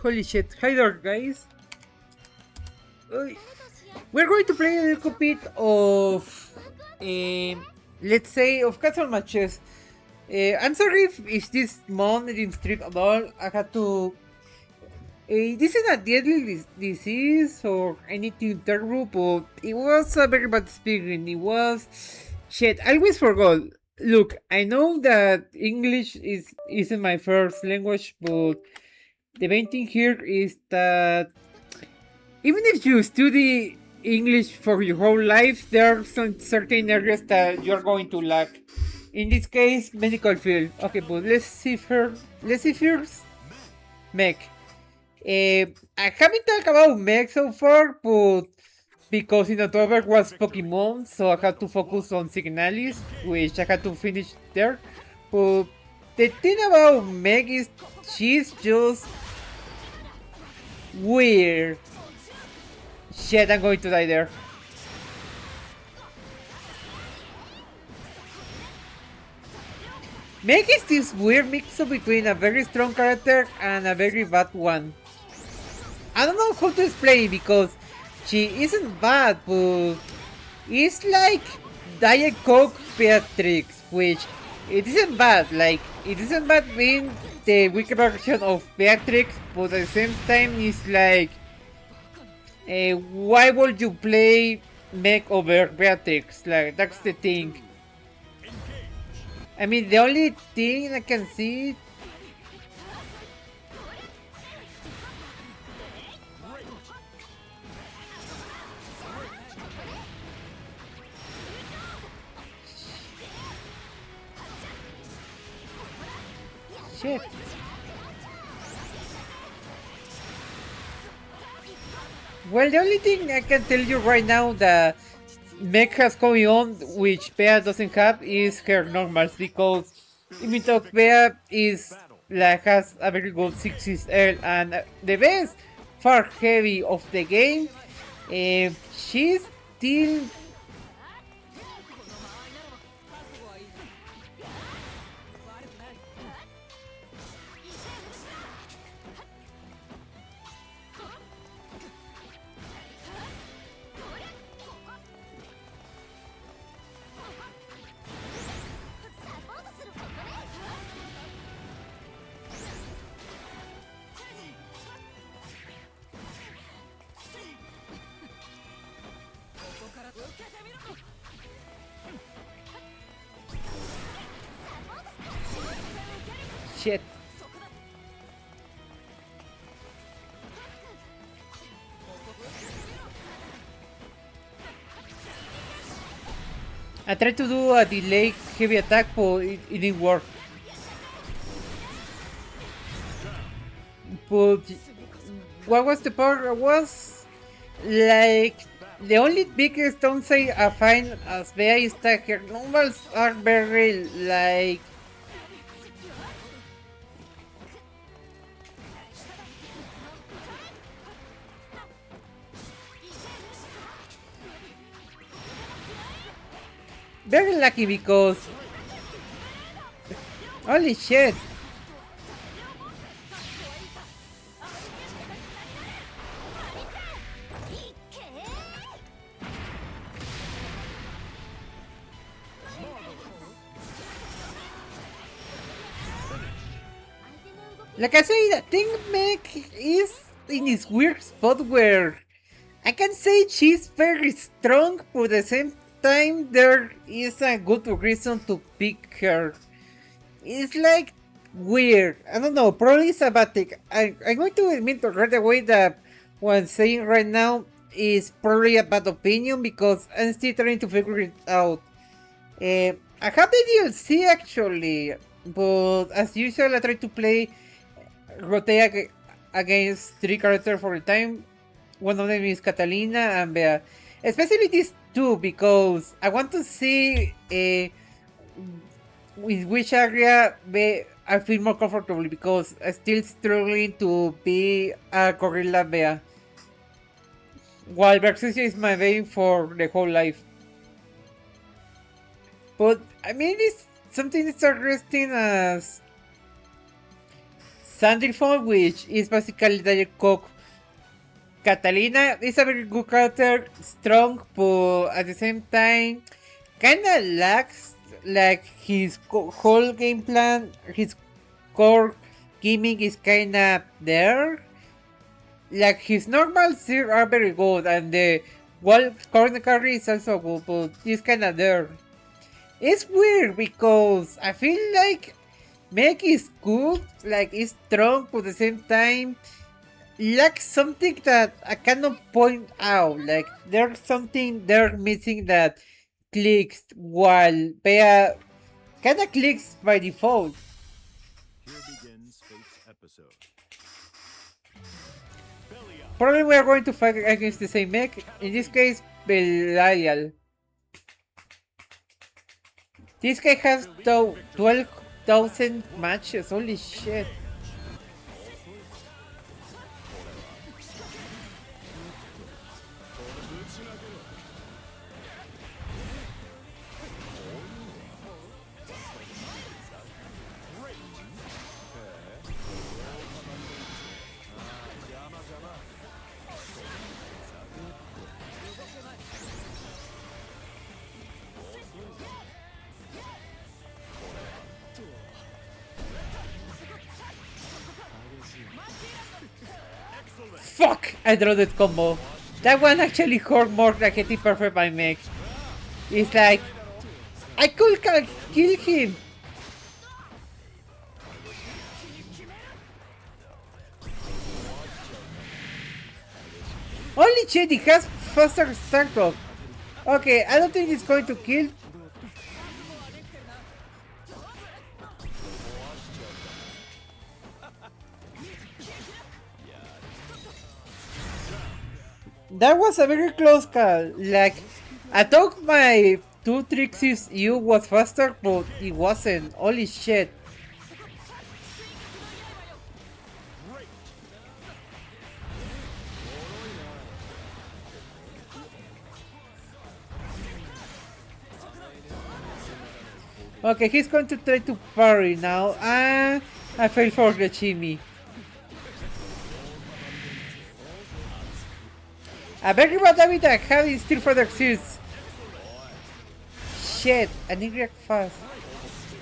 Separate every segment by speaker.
Speaker 1: Holy shit. Hi there, guys. We're going to play a little bit of, let's say, of casual matches. I'm sorry if this month didn't stream at all. I had to. This is not deadly disease or anything terrible, but it was a very bad experience. It was. Shit, I always forgot. Look, I know that English isn't my first language, but the main thing here is that even if you study English for your whole life, there are some certain areas that you're going to lack. In this case, medical field. Okay, but let's see first. Let's see first. Mech. I haven't talked about mech so far, but because in October was Pokemon, so I had to focus on Signalis, which I had to finish there. But the thing about Meg is she's just weird. Shit, I'm going to die there. Meg is this weird mix-up between a very strong character and a very bad one. I don't know how to explain it because she isn't bad, but it's like Diet Coke Beatrix, which it isn't bad. Like, it isn't bad being the weaker version of Beatrix, but at the same time, it's like, why would you play Meg over Beatrix? Like, that's the thing. I mean, the only thing I can see. Shit. Well, the only thing I can tell you right now that Meg has going on, which Bea doesn't have, is her normals, because even though Bea is like has a very good 6 L and the best far heavy of the game, she's still. Shit. I tried to do a delay heavy attack, but it didn't work. But what was the part? Was like the only biggest downside I find as Bea is that her normals are very like. Very lucky because. Holy shit! Like I said, I think Meg is in this weird spot where I can say she's very strong, but at the same time there is a good reason to pick her. It's like weird. I don't know, probably it's a bad thing. I'm going to admit right away that what I'm saying right now is probably a bad opinion because I'm still trying to figure it out. I have the DLC actually, but as usual I try to play rotate against 3 characters for a time. One of them is Catalina and Bea. Especially these two because I want to see with which area I feel more comfortable because I'm still struggling to be a Gorilla Bea. While Versus is my main for the whole life. But I mean, it's something as interesting as Sandalphon, which is basically the cook. Catalina is a very good character, strong, but at the same time, kinda lacks like his whole game plan. His core gimmick is kinda there. Like his normals here are very good, and the wall corner carry is also good, but it's kinda there. It's weird because I feel like Meg is good, like it's strong, but at the same time lacks something that I cannot point out. Like there's something they're missing that clicks while Bea kinda clicks by default.
Speaker 2: Here begins Fate's episode.
Speaker 1: Probably we are going to fight against the same mech. In this case, Belial. This guy has 12,000 matches. Holy shit. Fuck! I drew that combo. That one actually hurt more like getting perfect by mech. It's like I could kill him. Holy shit, he has faster start. Okay, I don't think it's going to kill. That was a very close call. Like, I thought my 2-Trixie's U was faster, but it wasn't. Holy shit. Okay, he's going to try to parry now. I failed for the Chimmy. A very bad habit I have is still further exist. Shit, I need to react fast.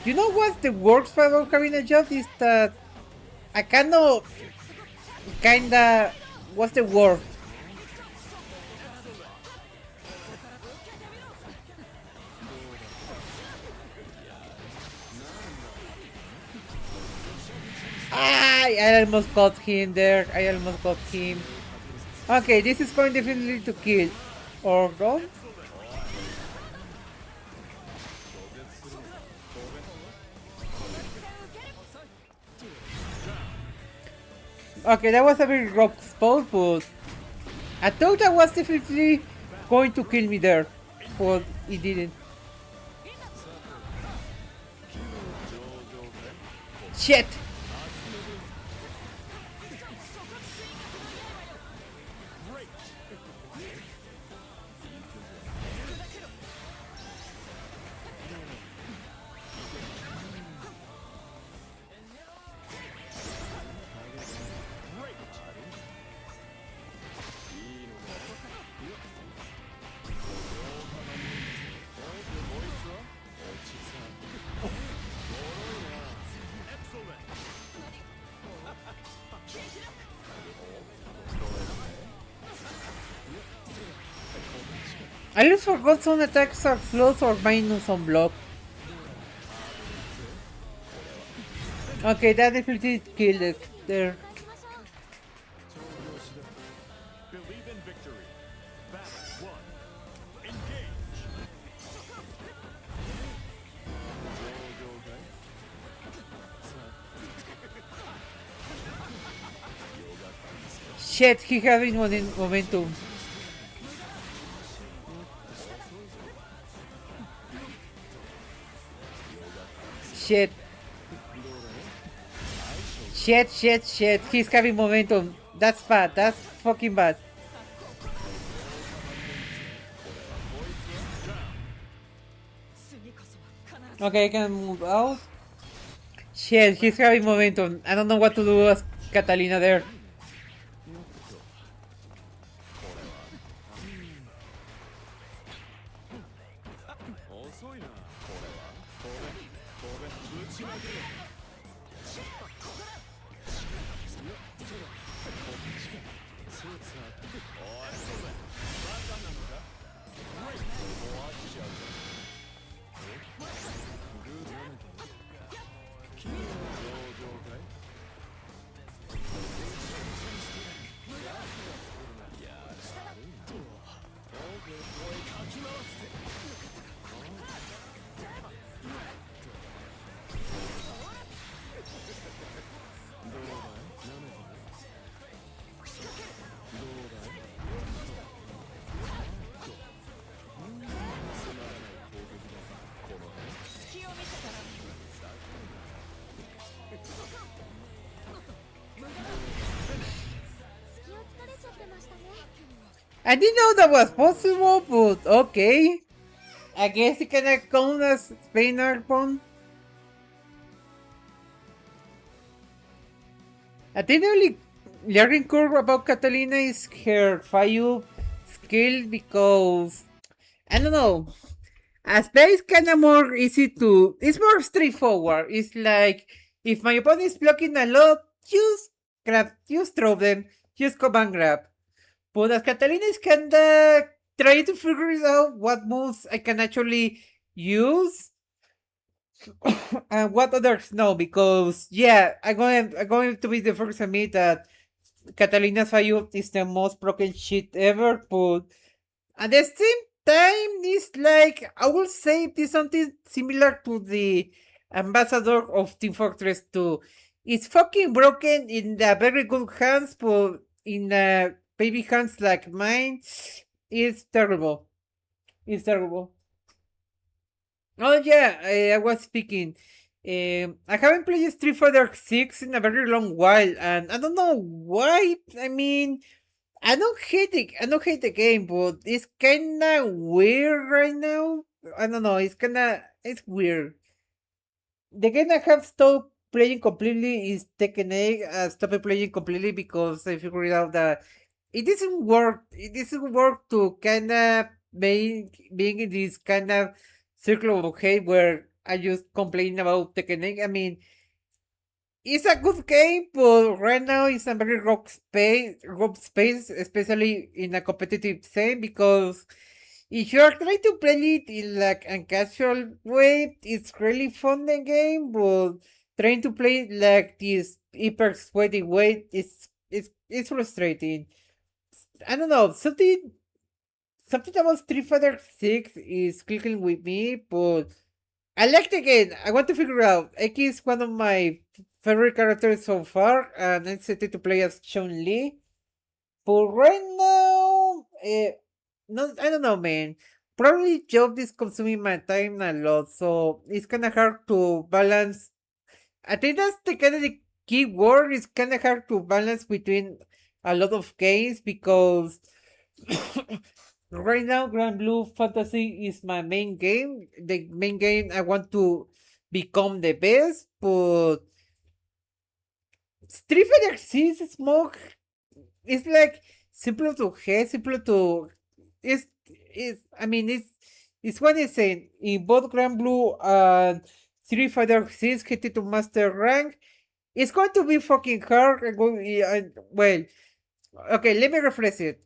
Speaker 1: You know what's the worst part about having a job is that I cannot kinda what's the word? I almost got him there. I almost got him. Okay, this is going definitely to kill. Or don't? Okay, that was a very rough spot, but I thought that was definitely going to kill me there, but it didn't. Shit! I just forgot some attacks are plus or minus on block. Okay, that definitely killed it there.
Speaker 2: Believe in victory. Battle 1. Engage.
Speaker 1: Shit, he having momentum. Shit. Shit. He's having momentum. That's bad. That's fucking bad. Okay, I can move out. Shit, he's having momentum. I don't know what to do as Catalina there.
Speaker 2: 遅いな。これはこれぶちまける。スーツはおいそうだ。バカなのか。終わっちゃうぞ。グーやめたの。君は上々かい。
Speaker 1: I didn't know that was possible, but okay. I guess it can count as Spain Arpon. I think the only learning curve about Catalina is her fire skill because I don't know. As is kinda more easy to it's more straightforward. It's like if my opponent is blocking a lot, just grab just throw them, just come and grab. But as Catalina is kinda trying to figure it out what moves I can actually use and what others know because yeah, I'm going to be the first to admit that Catalina's Fayou is the most broken shit ever, but at the same time, it's like I will say it is something similar to the ambassador of Team Fortress 2. It's fucking broken in the very good hands, but in baby hands like mine, it's terrible. It's terrible. Oh yeah, I was speaking. I haven't played Street Fighter 6 in a very long while, and I don't know why. I mean, I don't hate it. I don't hate the game, but it's kind of weird right now. I don't know. It's weird. The game I have stopped playing completely is Tekken 8. I stopped playing completely because I figured out that it doesn't work. It doesn't work to kind of being in this kind of circle of hate where I just complain about Tekken 8. I mean, it's a good game, but right now it's a very rough space, especially in a competitive scene. Because if you are trying to play it in like a casual way, it's really fun the game. But trying to play it like this hyper sweaty way, it's frustrating. I don't know something about Street Fighter 6 is clicking with me, but I like the game. I want to figure out. X is one of my favorite characters so far, and I'm excited to play as Chun Li. But right now, no, I don't know, man. Probably job is consuming my time a lot, so it's kind of hard to balance. I think that's the kind of the key word. It's kind of hard to balance between a lot of games because right now, Granblue Fantasy is my main game. The main game I want to become the best, but Street Fighter 6 is more. It's like simpler to hit, simpler to. It's. I mean, it's what it's saying in both Granblue and Street Fighter 6 hit to master rank. It's going to be fucking hard. Well, okay, let me rephrase it.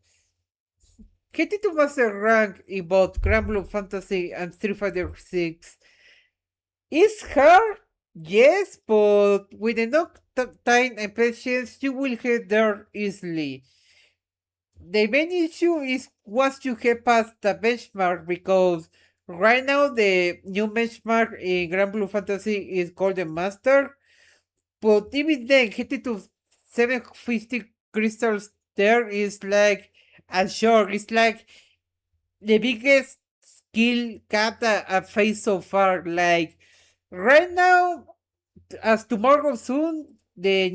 Speaker 1: Getting to master rank in both Granblue Fantasy and Street Fighter 6 is hard, yes, but with enough time and patience, you will get there easily. The main issue is once you get past the benchmark, because right now the new benchmark in Granblue Fantasy is Golden Master, but even then, getting to 750 crystals there is like a shock. It's like the biggest skill gap that I've faced so far. Like right now, as tomorrow soon, the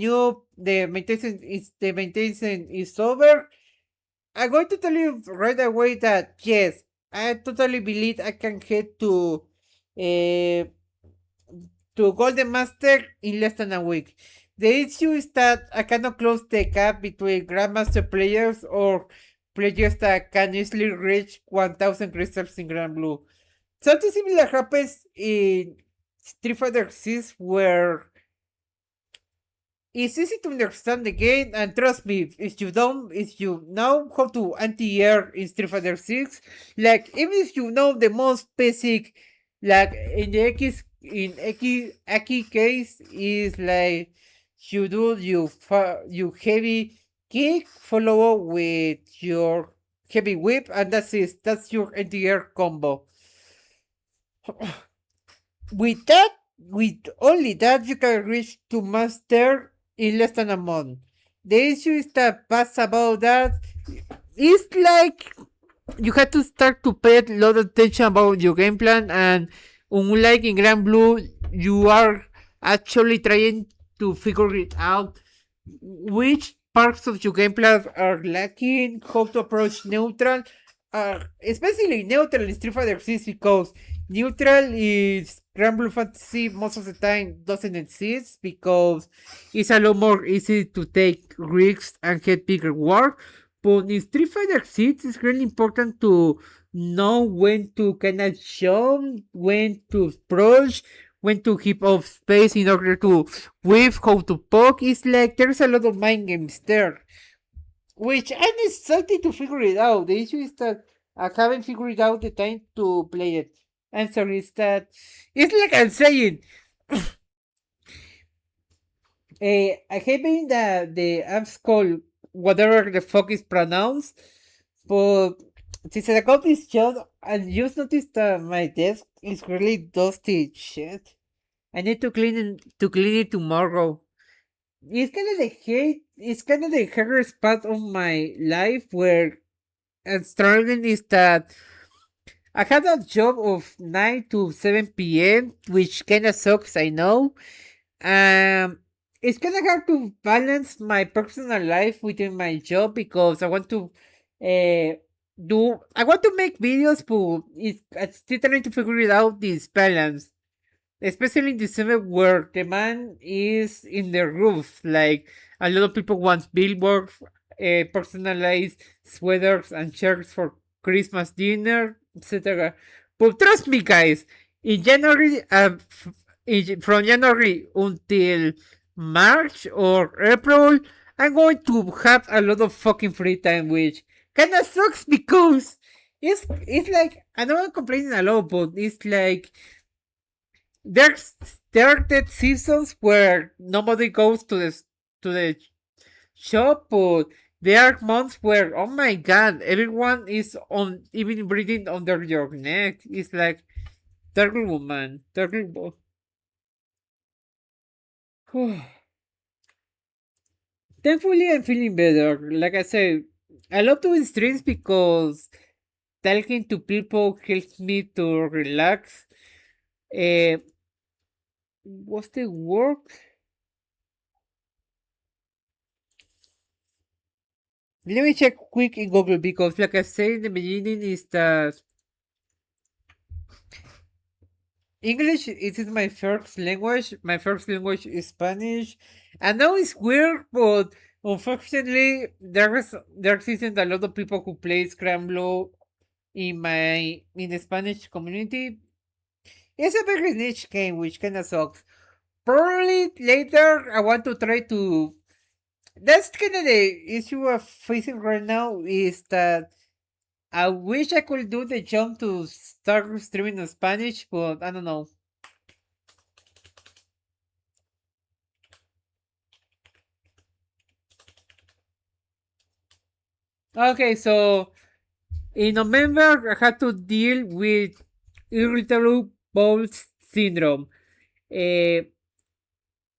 Speaker 1: maintenance is over. I'm going to tell you right away that yes, I totally believe I can get to to Golden Master in less than a week. The issue is that I cannot close the gap between Grandmaster players or players that can easily reach 1000 crystals in Granblue. Something similar happens in Street Fighter 6 where it's easy to understand the game, and trust me, if you know how to anti-air in Street Fighter 6, like even if you know the most basic, like in the Aki case is like you do you heavy kick follow up with your heavy whip, and that's your anti-air combo. With only that, you can reach to master in less than a month. The issue is that past about that, it's like you have to start to pay a lot of attention about your game plan, and unlike in Granblue, you are actually trying to figure it out which parts of your game plan are lacking, how to approach neutral, especially neutral in Street Fighter 6 because neutral is Granblue Fantasy most of the time doesn't exist because it's a lot more easy to take risks and get bigger work. But in Street Fighter 6, it's really important to know when to kind of jump, when to approach, when to keep off space in order to whiff, how to poke. It's like there's a lot of mind games there, which I'm excited to figure it out. The issue is that I haven't figured out the time to play it. Answer is that it's like I'm saying. I hate being the app's called whatever the fuck is pronounced, but since I got this job, I just noticed that my desk is really dusty shit. I need to clean it tomorrow. It's kind of the hardest part of my life where I'm struggling is that I had a job of 9 to 7 p.m., which kind of sucks, I know. It's kind of hard to balance my personal life within my job because I want to I want to make videos, but I'm still trying to figure it out this balance. Especially in December where demand is in the roof. Like a lot of people want billboards, personalized sweaters and shirts for Christmas dinner, etc. But trust me, guys, in January, from January until March or April, I'm going to have a lot of fucking free time, which kind of sucks because it's like I know I'm complaining a lot, but it's like there's there are the seasons where nobody goes to the shop, but there are months where oh my god, everyone is on even breathing under your neck. It's like terrible, man, terrible. Thankfully, I'm feeling better. Like I said, I love doing streams because talking to people helps me to relax. Uh, what's the word? Let me check quick in Google because, like I said in the beginning, is that English is my first language. My first language is Spanish. I know it's weird, but unfortunately, there isn't a lot of people who play Scrambler in the Spanish community. It's a very niche game, which kind of sucks. Probably later, I want to try to. That's kind of the issue I'm facing right now. Is that I wish I could do the jump to start streaming in Spanish, but I don't know. Okay, so in November, I had to deal with irritable bowel syndrome. Uh,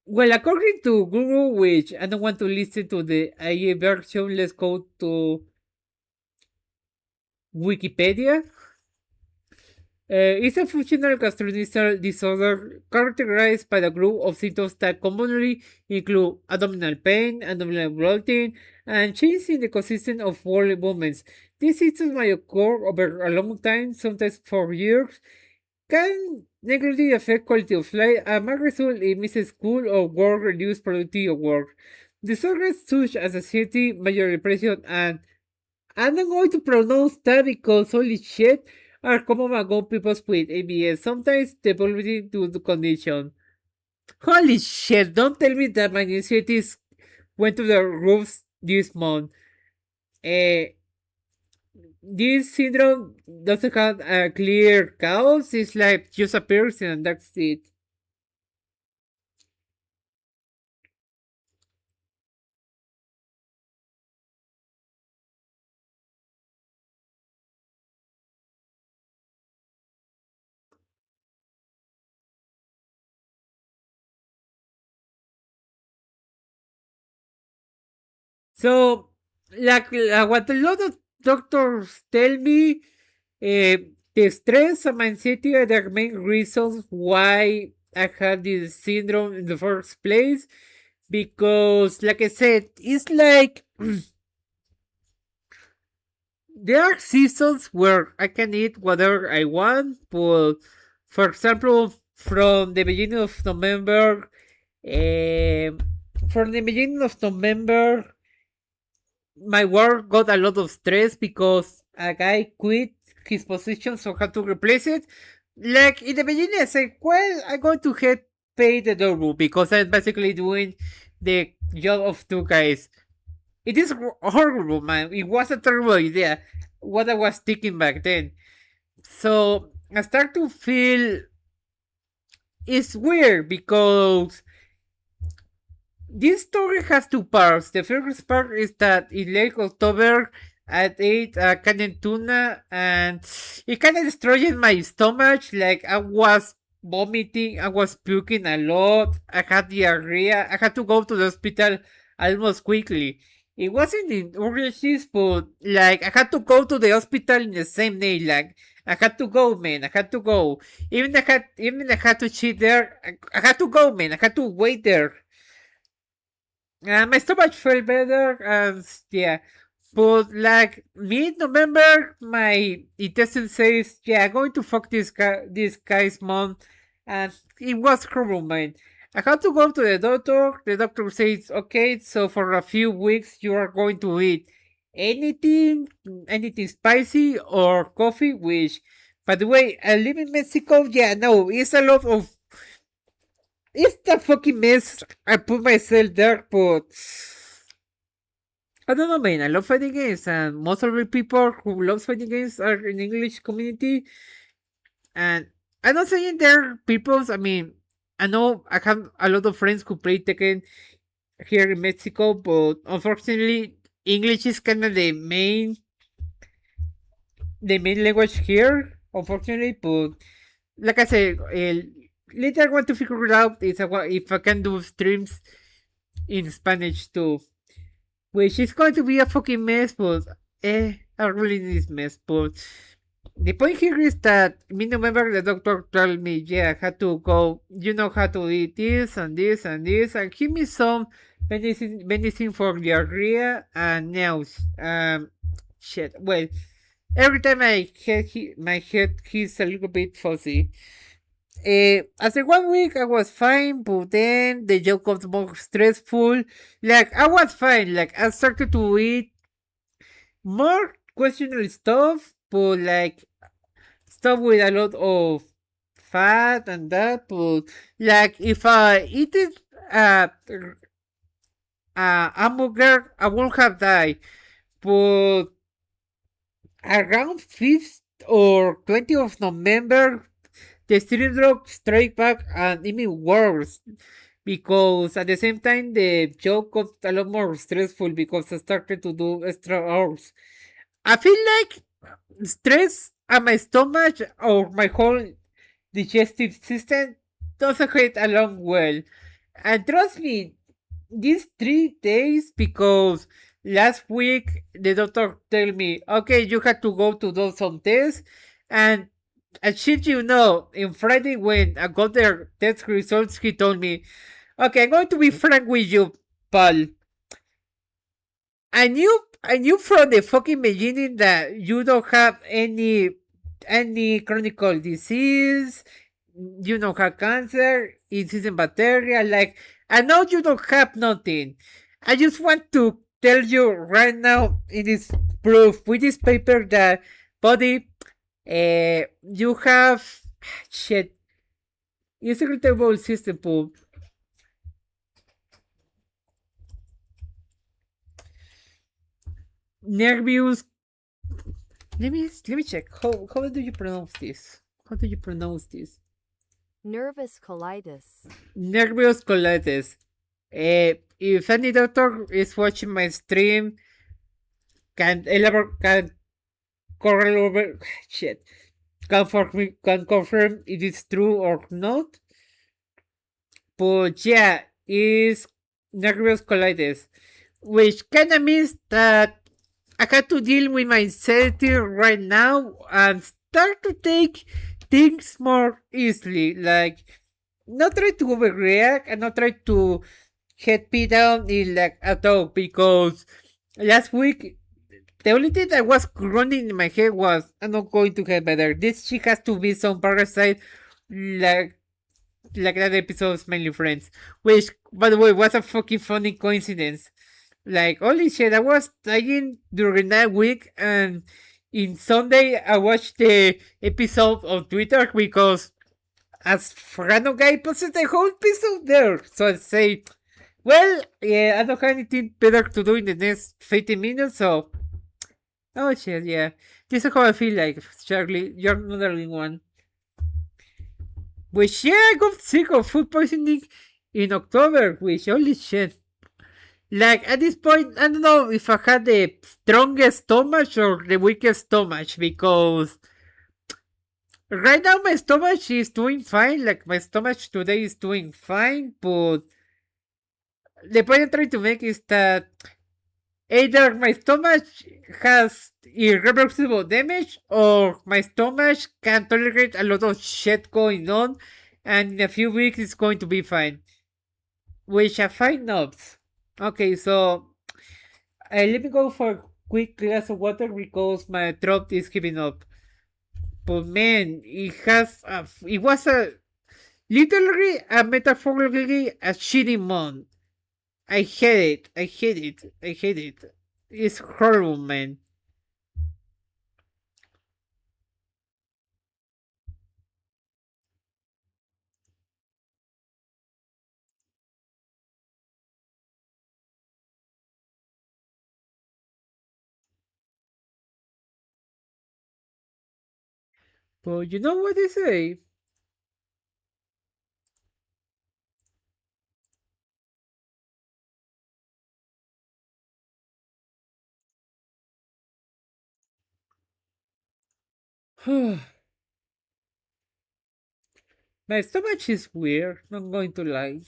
Speaker 1: well, according to Google, which I don't want to listen to the IA version, let's go to Wikipedia. It's a functional gastrointestinal disorder characterized by the group of symptoms that commonly include abdominal pain, abdominal bloating, and changes in the consistency of bowel movements. These symptoms may occur over a long time, sometimes for years, can negatively affect quality of life and might result in missed school or work, reduced productivity of work. Disorders such as anxiety, major depression, and I'm not going to pronounce that because holy shit are common among people with ABS, sometimes developing to the condition. Holy shit, don't tell me that my anxieties went to the roofs this month. Uh, this syndrome doesn't have a clear cause, it's like just appears and that's it. So, what a lot of doctors tell me, the stress and anxiety are the main reasons why I had this syndrome in the first place. Because, like I said, it's like there are seasons where I can eat whatever I want, but for example, from the beginning of November, um, from the beginning of November my work got a lot of stress because a guy quit his position, so had to replace it. Like in the beginning, I said, "Well, I'm going to get paid the double because I'm basically doing the job of two guys." It is horrible, man. It was a terrible idea. What I was thinking back then. So I start to feel it's weird because this story has two parts. The first part is that in late October I ate a canned tuna and it kind of destroyed my stomach. Like I was vomiting, I was puking a lot, I had diarrhea, I had to go to the hospital almost quickly. It wasn't in urgencies, but like I had to go to the hospital in the same day. Like I had to go, man. I had to go. Even I had to cheat there. I had to go, man. I had to wait there. My stomach felt better, and yeah. But like mid November, my intestine says, "Yeah, I'm going to fuck this guy's mom," and it was horrible, man. I had to go to the doctor. The doctor says, "Okay, so for a few weeks you are going to eat anything, anything spicy or coffee." Which, by the way, I live in Mexico. Yeah, no, it's a lot of it's the fucking mess I put myself there, but I don't know, man. I love fighting games, and most of the people who love fighting games are in English community. And I'm not saying they're peoples. I mean, I know I have a lot of friends who play Tekken here in Mexico, but unfortunately, English is kind of the main language here. Unfortunately, but like I said, later I want to figure it out if I can do streams in Spanish too, which is going to be a fucking mess, but I really need this mess. But the point here is that mid November the doctor told me, yeah, I had to go, you know how to eat this and this and this, and give me some medicine for diarrhea and nausea. Shit. Well, every time my head is a little bit fuzzy. After 1 week, I was fine, but then the job got more stressful. Like, I was fine. Like, I started to eat more questionable stuff, but like, stuff with a lot of fat and that. But, like, if I eat it, hamburger, I won't have died. But around 5th or 20th of November, the street drug straight back and even worse because at the same time the job got a lot more stressful because I started to do extra hours. I feel like stress at my stomach or my whole digestive system doesn't get along well. And trust me, these 3 days because last week the doctor told me, okay, you had to go to do some tests, and I shit you know, in Friday when I got their test results, he told me, okay, I'm going to be frank with you, pal. I knew from the fucking beginning that you don't have any chronic disease, you don't have cancer, it isn't bacteria. Like, I know you don't have nothing. I just want to tell you right now in this proof with this paper that, buddy, you have shit. It's a irritable system pool. Nervous. Let me check. How do you pronounce this? How do you pronounce this?
Speaker 3: Nervous colitis.
Speaker 1: Nervous colitis. If any doctor is watching my stream, can elaborate, can correl over shit, can confirm it is true or not. But yeah, it's nervous colitis, which kind of means that I had to deal with my anxiety right now and start to take things more easily. Like, not try to overreact and not try to head me down in like a dog, because last week the only thing that was running in my head was, I'm not going to get better. This shit has to be some parasite like that episode of Mainly Friends. Which, by the way, was a fucking funny coincidence. Like, holy shit, I was dying during that week, and in Sunday I watched the episode on Twitter because as random guy posted the whole episode there. So I say, well, yeah, I don't have anything better to do in the next 15 minutes, so. Oh shit, yeah. This is how I feel like, Charlie. You're not the only one. Which, yeah, I got sick of food poisoning in October, which, holy shit. Like, at this point, I don't know if I had the strongest stomach or the weakest stomach, because right now my stomach is doing fine. Like, my stomach today is doing fine, but the point I'm trying to make is that either my stomach has irreversible damage or my stomach can tolerate a lot of shit going on, and in a few weeks it's going to be fine. Which I find not. Okay, so let me go for a quick glass of water because my throat is giving up. But man, it was a literally a metaphorically a shitty month. I hate it. I hate it. I hate it. It's horrible, man. But you know what they say? My stomach is weird, not going to lie.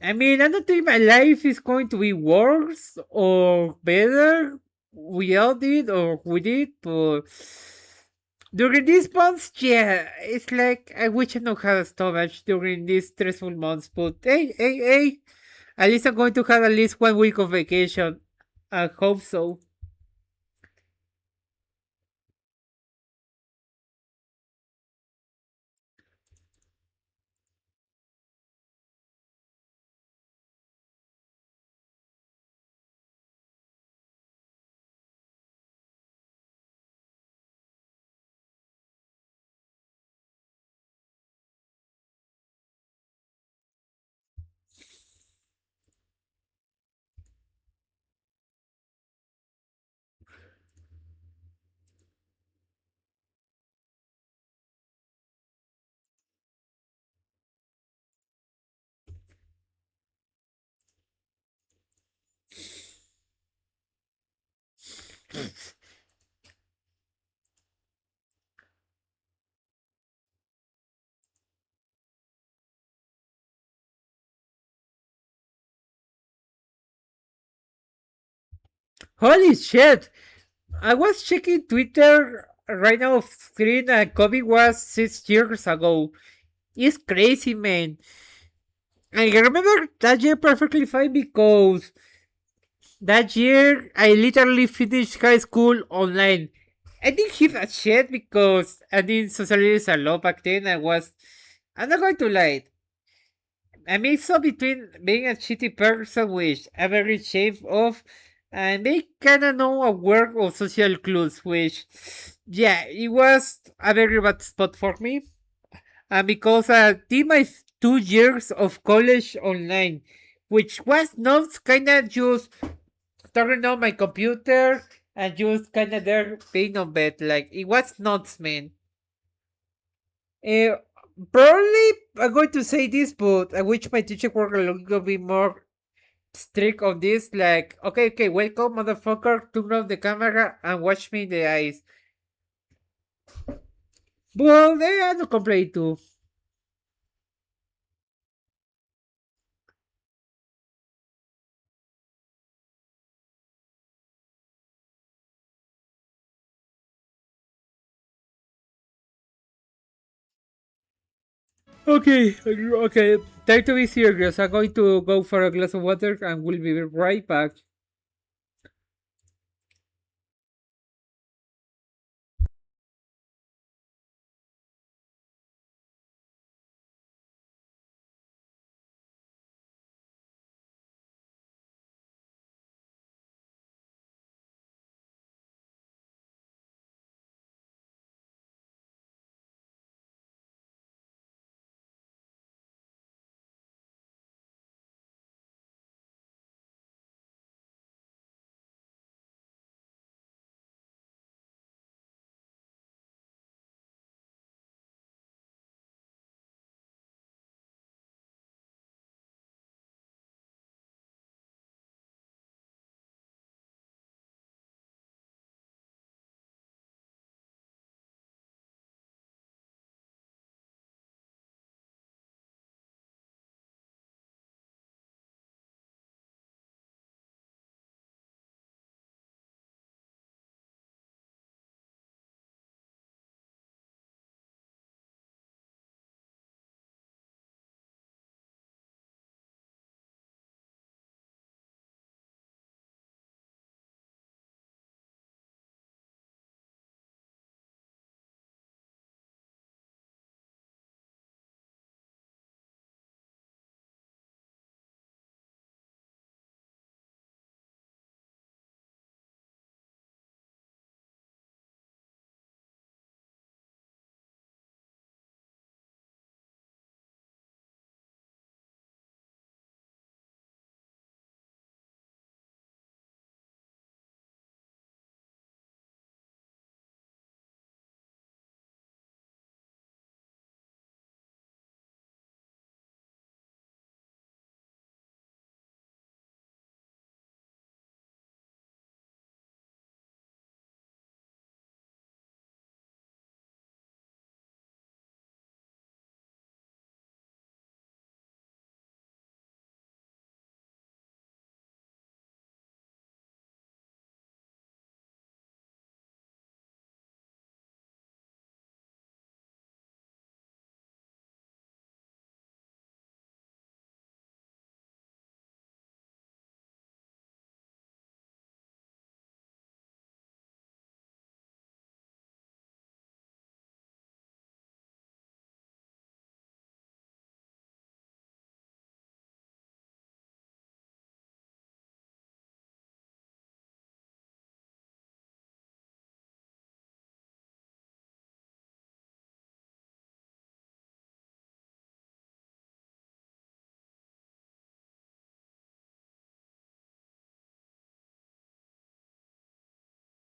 Speaker 1: I mean, I don't think my life is going to be worse or better without it or with it, but during these months, yeah, it's like I wish I don't have a stomach during these stressful months, but hey, at least I'm going to have at least 1 week of vacation. I hope so. Holy shit! I was checking Twitter right now, screen, and COVID was 6 years ago. It's crazy, man. I remember that year perfectly fine because that year I literally finished high school online. I didn't hit a shit because I didn't socialize a lot back then. I'm not going to lie. I mix up between being a shitty person, which I'm very ashamed of, and being kinda know a work of social clues, which, yeah, it was a very bad spot for me. And because I did my 2 years of college online, which was not kinda just turning on my computer and just kinda there being on bed. Like, it was nuts, man. Uh, Probably I'm going to say this, but I wish my teacher were a little bit more strict on this. Like, okay, okay, welcome, motherfucker, turn off the camera and watch me in the eyes. Well, they had to complain too. Okay, okay, try to be serious. I'm going to go for a glass of water and we'll be right back.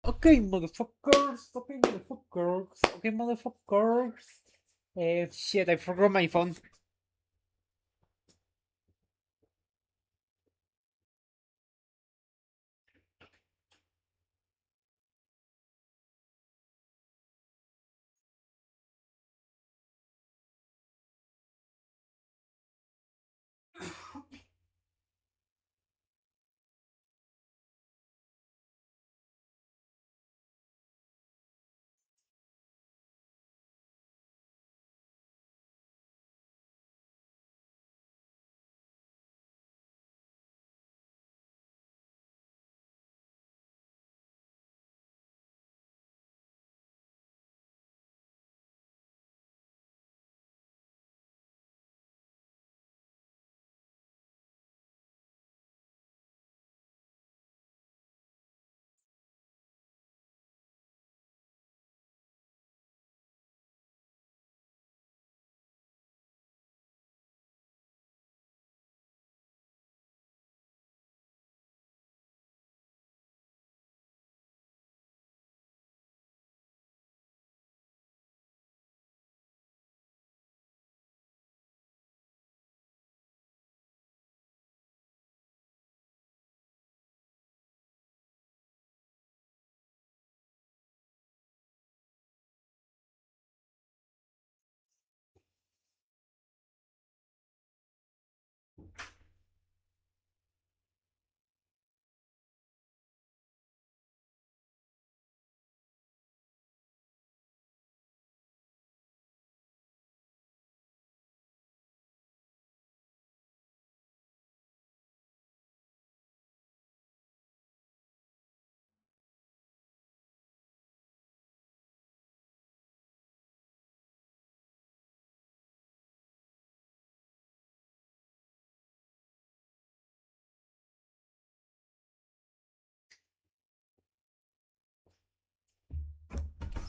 Speaker 1: Okay, motherfuckers. Okay, motherfuckers. Okay, motherfuckers. Shit, I forgot my phone.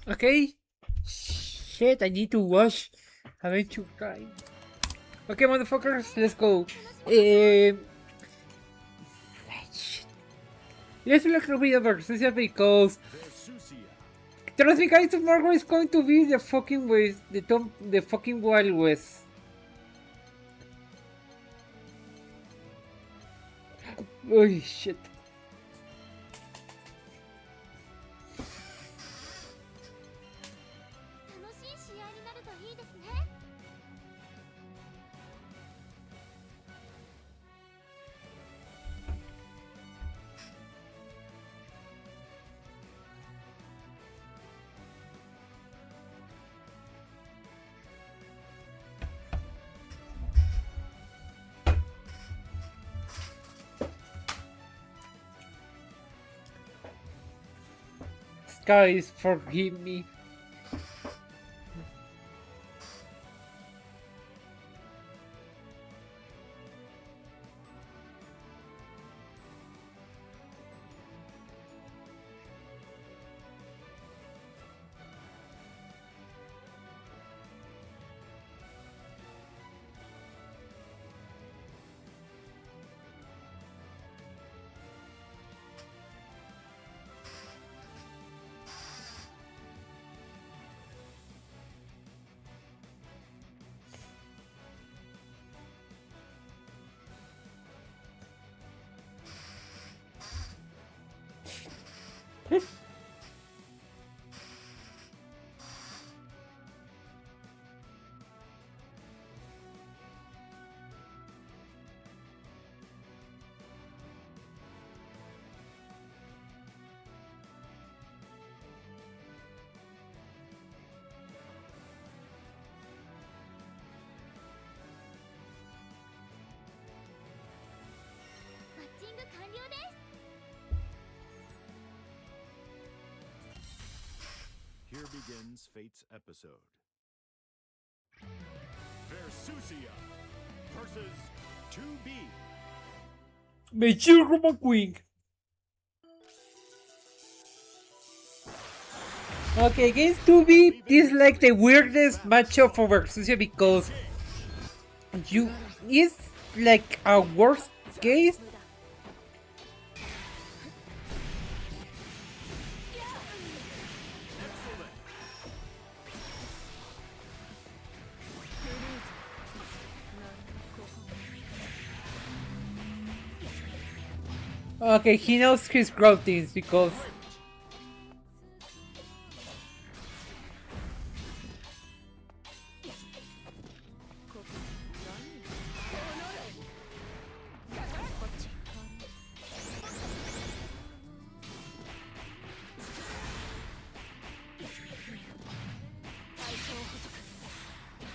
Speaker 1: Okay. Shit, I need to watch Adventure Time. Okay, motherfuckers, let's go. Shit. Let's look at the versus because
Speaker 2: Versusia.
Speaker 1: trust me, guys, tomorrow is going to be the fucking West, the fucking Wild West. Oh shit.
Speaker 4: 楽しい試合になるといいですね。
Speaker 1: Guys, forgive me.
Speaker 2: Here begins Fate's episode. Versusia versus 2B.
Speaker 1: Mature McQueen. Okay, against 2B, this is like the weirdest matchup for Versusia because it's like a worst case. Okay, he knows his routines because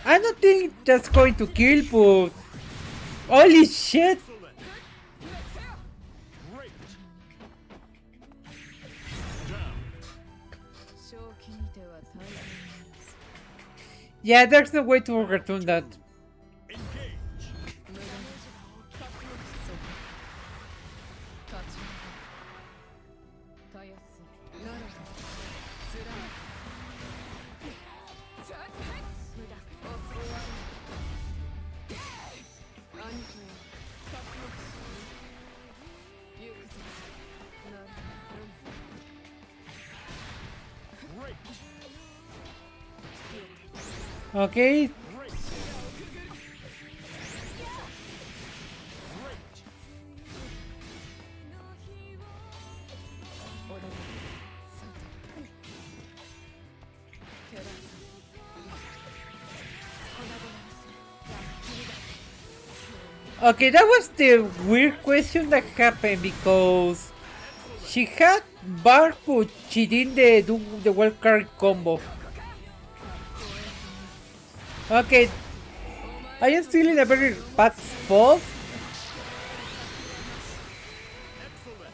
Speaker 1: I don't think that's going to kill, but holy shit!
Speaker 2: Great. Down.
Speaker 1: Yeah, there's no way to overturn that.
Speaker 2: Engage. Great.
Speaker 1: Okay,
Speaker 2: Great. Great.
Speaker 1: okay, that was the weird question that happened because she had bar, but she didn't do the wild card combo. Okay, I am still in a very bad spot.
Speaker 2: Excellent.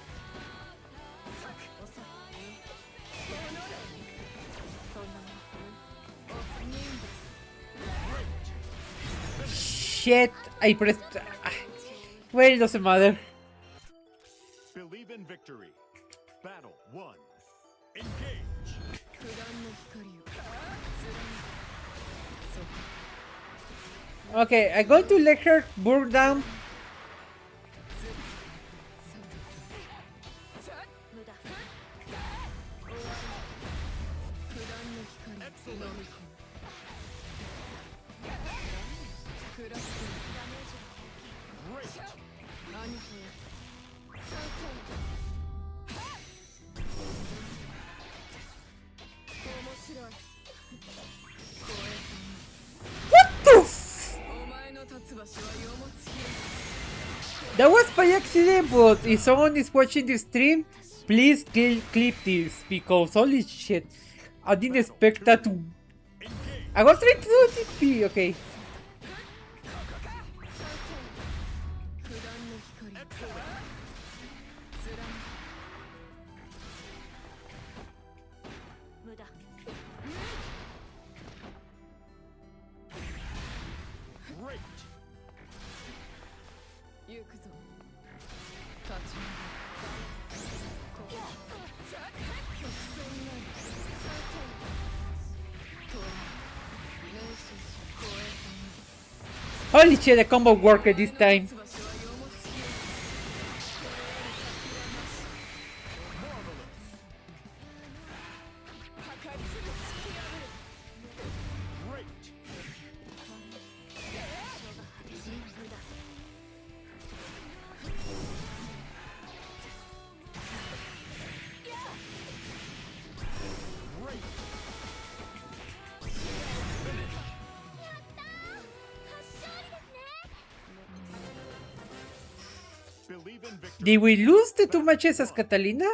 Speaker 1: Shit, I pressed. Well, it doesn't matter.
Speaker 2: Believe in victory. Battle 1. Engage.
Speaker 1: Okay, I'm going to let her burn down. What the f- That was by accident, but if someone is watching the stream, please clip this, because holy shit, I didn't expect that to... I was trying to do TP, okay. Holy shit, the combo worked this time. Did we lose the 2 matches as Catalina?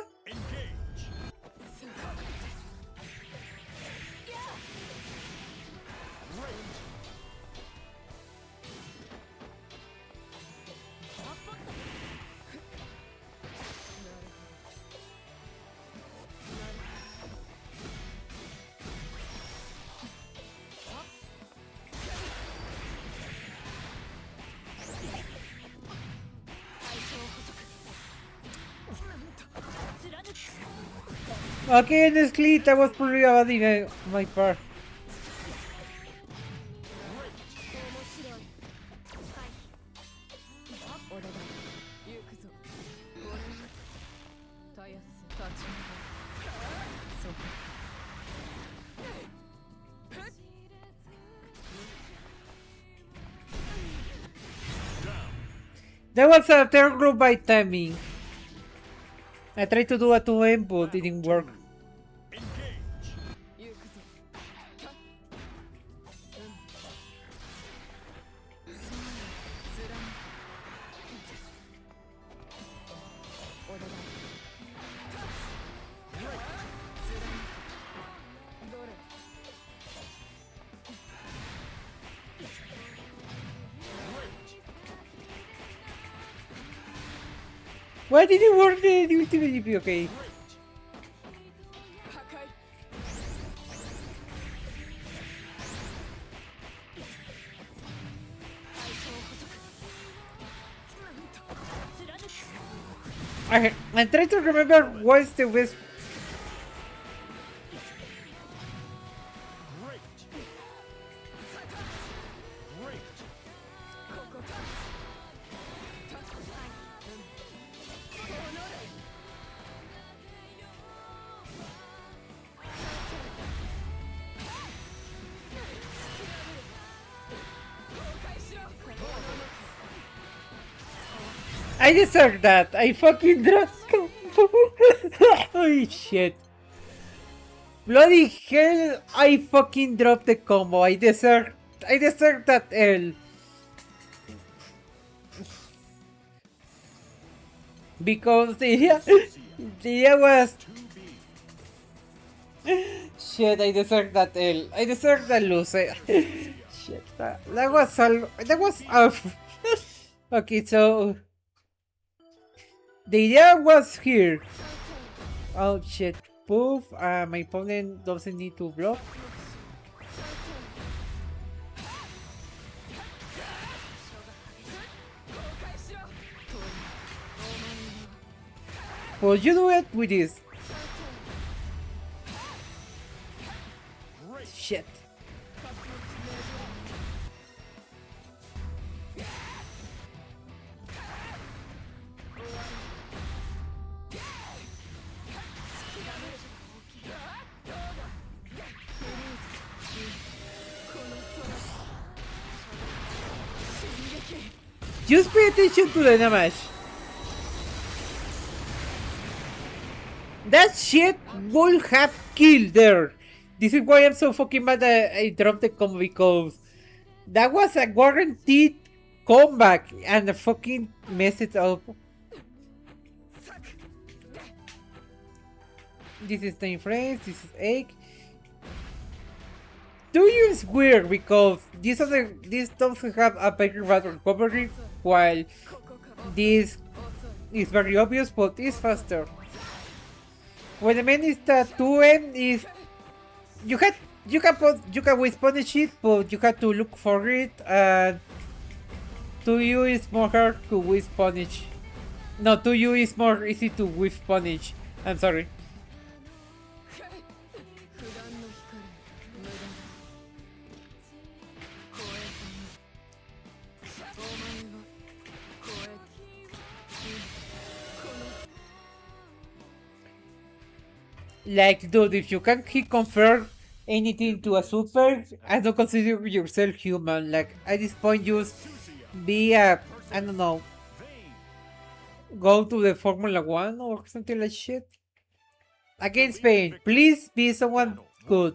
Speaker 1: Okay, honestly, that was pretty bad in my part. That was a terrible by timing. I tried to do a 2M, but it didn't work. Why did it work the ultimate GP? Okay. I'm trying to remember what's the best. I deserve that. I fucking dropped. Holy shit. Bloody hell, I fucking dropped the combo. I deserve that L. Because the idea was... Shit, I deserve that L. I deserve that lose. Shit, that was all... That was off. Okay, so... The idea was here. Oh shit. Poof. My opponent doesn't need to block. Well, you do it with this. shit. Just pay attention to the damage. That shit would have killed there. This is why I'm so fucking mad that I dropped the combo, because that was a guaranteed comeback and I fucking messed it up. This is 10 frames, this is 8. 2 is weird because these doesn't have a better battle recovery, while this is very obvious but is faster. What I mean is that 2M is you can always punish it, but you have to look for it, and 2U is more hard to whiff punish. No, 2U is more easy to whiff punish. I'm sorry. Like, dude, if you can't convert anything to a super, I don't consider yourself human. Like, at this point, just be a, I don't know, go to the Formula 1 or something like shit. Against Spain, please be someone good.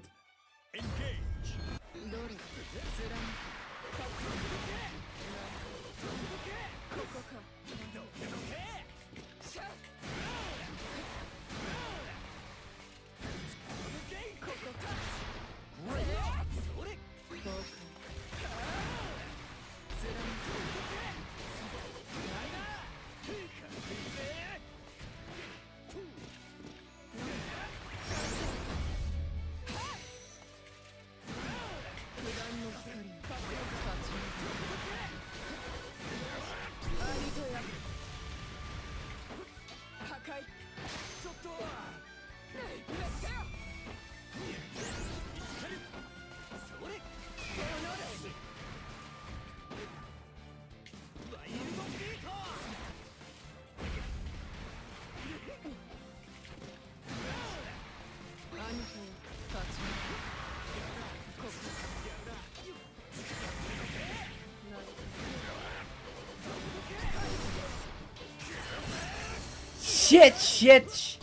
Speaker 1: Shit.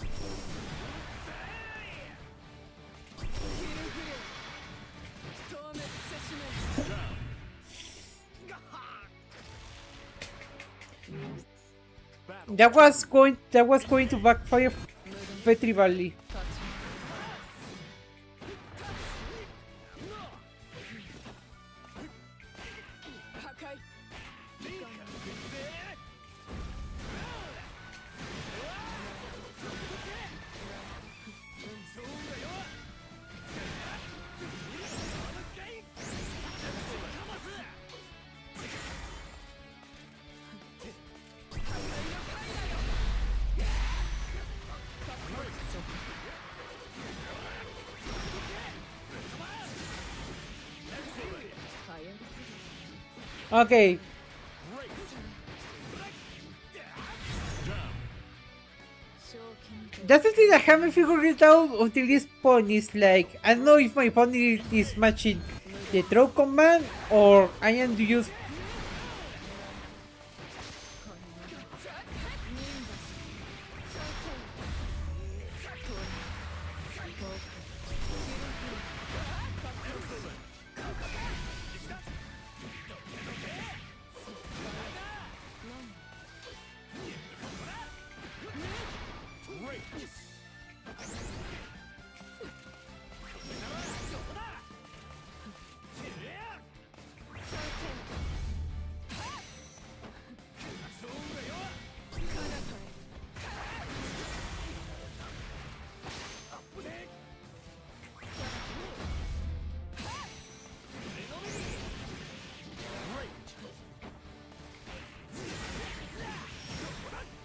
Speaker 1: That was going to backfire pretty badly. Okay. That's the thing I haven't figured it out until this point. Is like, I don't know if my opponent is matching the throw command or I am to use.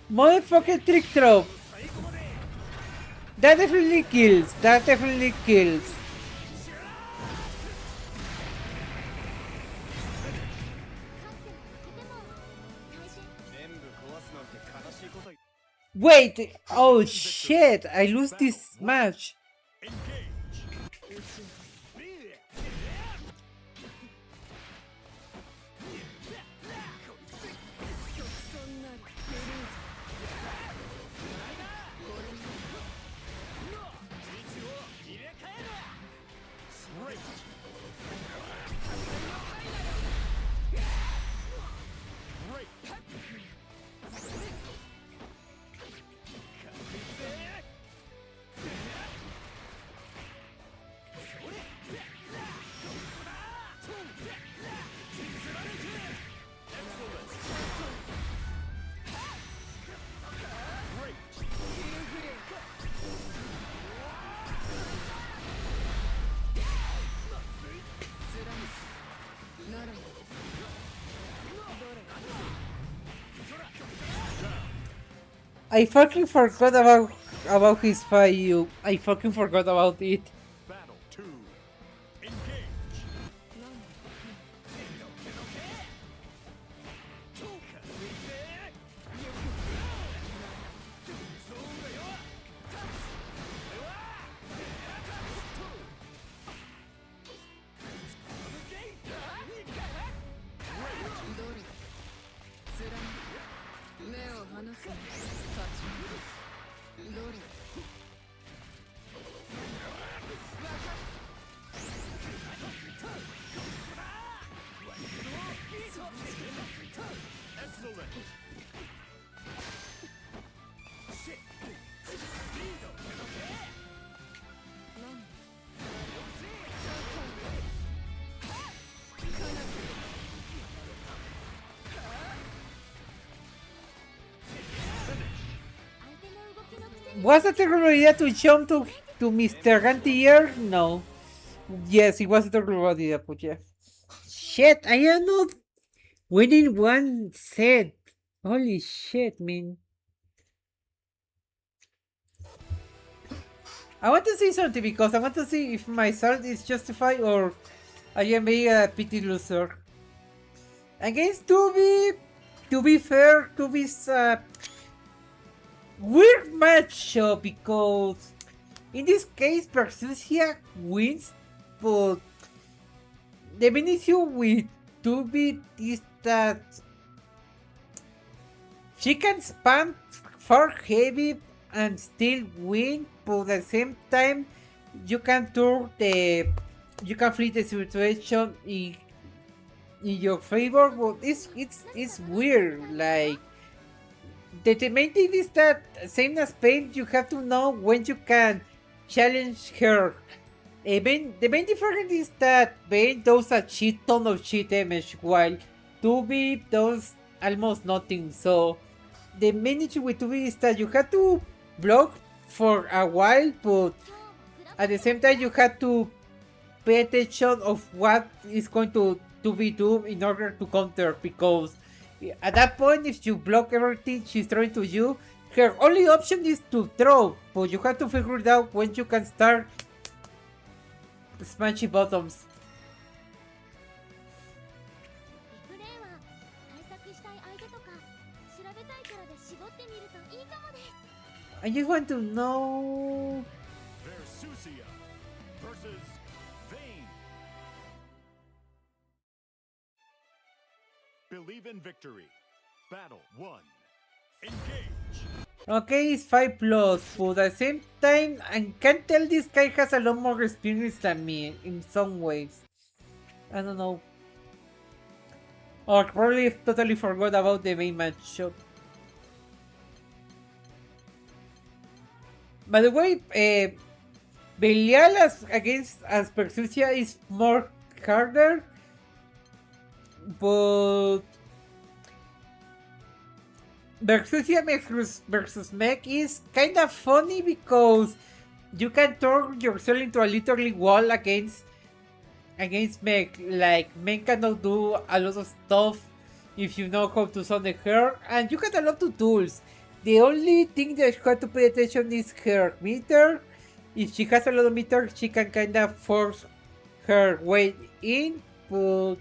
Speaker 1: Motherfucking trick throw. That definitely kills. Wait! Oh shit! I lose this match. I fucking forgot about his fight. I fucking forgot about it.
Speaker 2: Battle 2. Engage. Excellent.
Speaker 1: Was that a terrible idea to jump to Mr. Gantier? No. Yes, it was a terrible idea, but yeah. Shit, I am not winning one set. Holy shit, man. I want to see something because I want to see if my salt is justified or I am being a pity loser. Against to be fair, Tubi's weird matchup because in this case Persuasia wins, but the main issue with Tubi is that she can spam far heavy and still win, but at the same time you can flip the situation in your favor, but it's weird. Like the main thing is that same as Pain, you have to know when you can challenge her. The main difference is that Pain does a ton of cheat damage while 2B does almost nothing. So the main issue with 2B is that you have to block for a while, but at the same time you have to pay attention of what is going to be do in order to counter, because at that point if you block everything she's throwing to you, her only option is to throw, but you have to figure it out when you can start smashing bottoms. I just want to know.
Speaker 2: Versusia versus Vayne. Believe in victory. Battle 1. Engage.
Speaker 1: Okay, it's 5 plus, but at the same time, I can tell this guy has a lot more experience than me in some ways. I don't know. Or probably totally forgot about the main matchup. By the way, Belial against Persuasia is more harder, but Persuasia versus Mech is kind of funny because you can turn yourself into a literally wall against Mech. Like, Mech cannot do a lot of stuff if you know how to sonic her, and you got a lot of tools. The only thing that you have to pay attention is her meter. If she has a lot of meter, she can kind of force her way in, but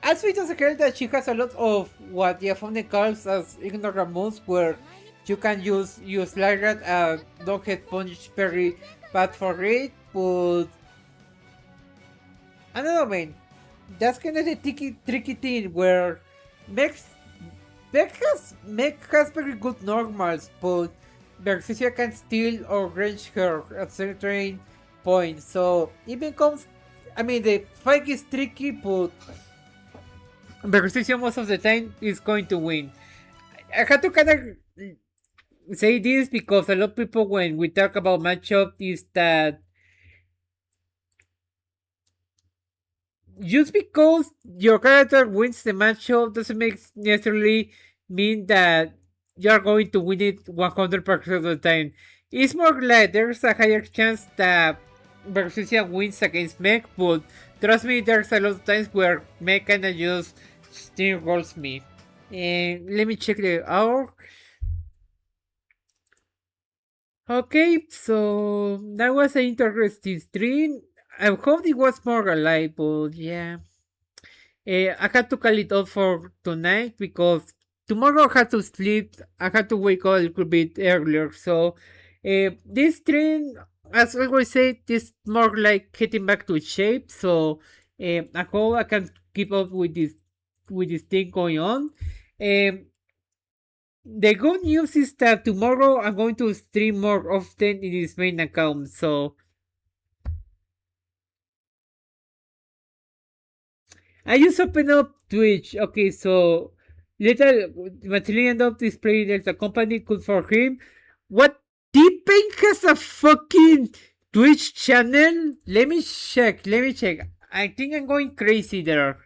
Speaker 1: also it doesn't care that she has a lot of what the opponent calls as ignorant moves, where You can use Lyrat, don't hit punch very bad for it, but I don't know, man. That's kind of the tricky thing where mechs mech has very good normals, but Berseria can steal or range her at certain points. So it becomes, I mean, the fight is tricky, but Berseria most of the time is going to win. I had to kind of say this because a lot of people, when we talk about matchup, is that just because your character wins the matchup doesn't make necessarily mean that you're going to win it 100% of the time. It's more like there's a higher chance that Berseria wins against Mech, but trust me, there's a lot of times where Mech kinda just steamrolls me. And let me check the hour. Okay, so that was an interesting stream. I hope it was more reliable, yeah. I had to call it off for tonight because tomorrow I had to sleep. I had to wake up a little bit earlier. So this stream, as I always say, is more like getting back to shape. So I hope I can keep up with this thing going on. Um, the good news is that tomorrow I'm going to stream more often in this main account. So I just opened up Twitch. Okay, so little Maximilian Dove display there's a company good for him. What, T-Pain has a fucking Twitch channel? Let me check. I think I'm going crazy there.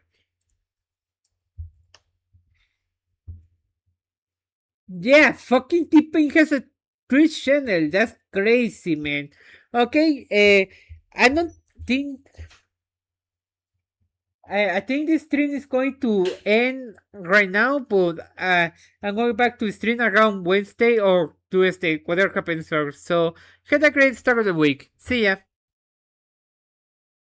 Speaker 1: Yeah, fucking T-Pain has a Twitch channel. That's crazy, man. Okay, I don't think I think this stream is going to end right now, but I'm going back to stream around Wednesday or Tuesday, whatever happens first. So, have a great start of the week. See ya.